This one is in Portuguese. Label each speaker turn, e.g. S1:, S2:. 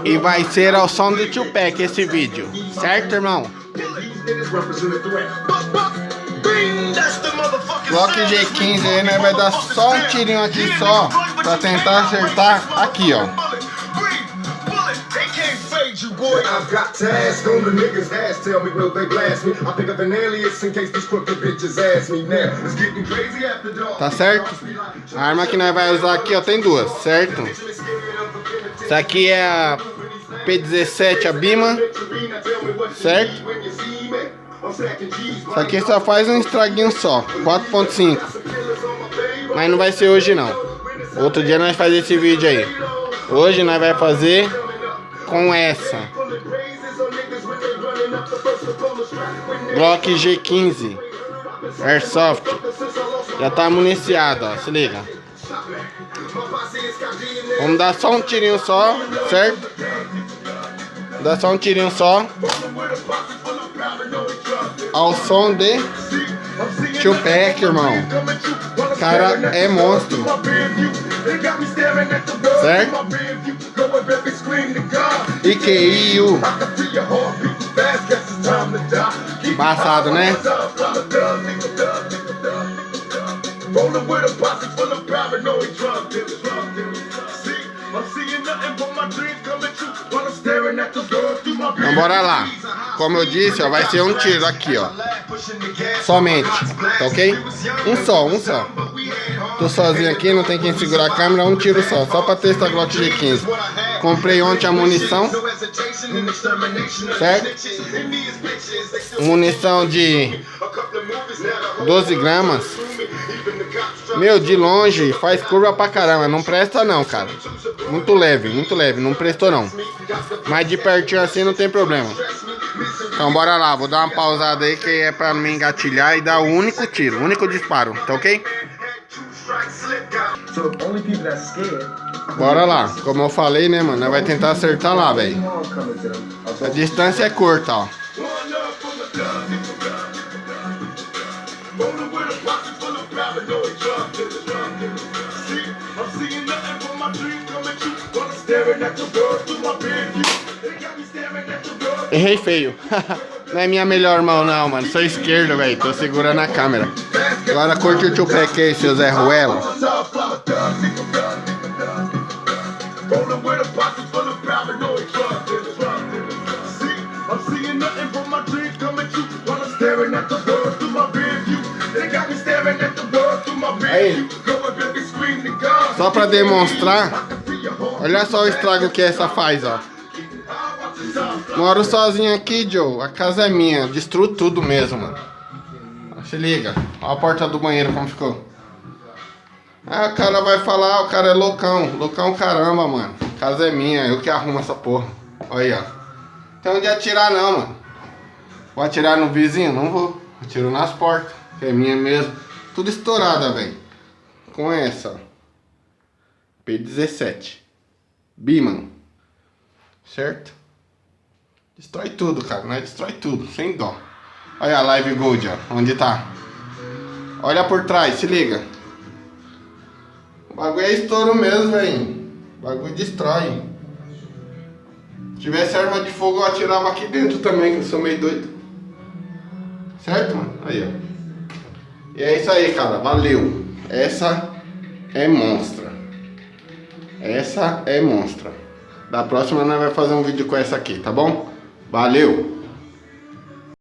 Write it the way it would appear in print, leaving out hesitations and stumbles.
S1: E vai ser ao som do Tupac esse vídeo, certo, irmão? Glock G15 aí, né? Vai dar só um tirinho aqui só pra tentar acertar aqui, ó. Tá certo? A arma que nós vai usar aqui, ó, tem duas, certo? Essa aqui é a P17, a Bima, certo? Isso aqui só faz um estraguinho só, 4.5. Mas não vai ser hoje não. Outro dia nós faz esse vídeo aí. Hoje nós vai fazer com essa Glock G15 Airsoft. Já tá municiado, ó, se liga. Vamos dar só um tirinho só, certo? Dá só um tirinho só ao som de Tupac, irmão. O cara é monstro, certo? IQIU. Passado, né? Então bora lá. Como eu disse, ó, vai ser um tiro aqui, ó. Somente, tá ok? Um só. Tô sozinho aqui, não tem quem segurar a câmera, um tiro só pra testar a Glock G15. Comprei ontem a munição, certo? Munição de 12 gramas. Meu, de longe faz curva pra caramba, não presta não, cara. Muito leve, não prestou não. Mas de pertinho assim não tem problema. Então bora lá, vou dar uma pausada aí que é pra me engatilhar e dar o único tiro, o único disparo, tá ok? Bora lá, como eu falei, né, mano, nós vai tentar acertar lá, velho. A distância é curta, ó. Errei feio. Não é minha melhor mão não, mano. Sou esquerdo, velho. Tô segurando a câmera. Agora curte o Tupac aí, seu Zé Ruela. Aí, só pra demonstrar, olha só o estrago que essa faz, ó. Moro sozinho aqui, Joe. A casa é minha. Destruo tudo mesmo, mano. Se liga. Olha a porta do banheiro como ficou. Ah, o cara vai falar, o cara é loucão. Loucão caramba, mano. A casa é minha. Eu que arrumo essa porra. Olha aí, ó. Tem onde atirar não, mano. Vou atirar no vizinho? Não vou. Atiro nas portas. Que é minha mesmo. Tudo estourada, velho. Com essa, ó. P17 Biman. Certo? Destrói tudo, cara. Nós destrói tudo, sem dó. Olha a Live Gold, ó. Onde tá? Olha por trás, se liga. O bagulho é estouro mesmo, velho. O bagulho destrói. Se tivesse arma de fogo, eu atirava aqui dentro também, que eu sou meio doido. Certo, mano? Aí, ó. E é isso aí, cara. Valeu. Essa é monstra. Essa é monstra. Da próxima nós vamos fazer um vídeo com essa aqui, tá bom? Valeu!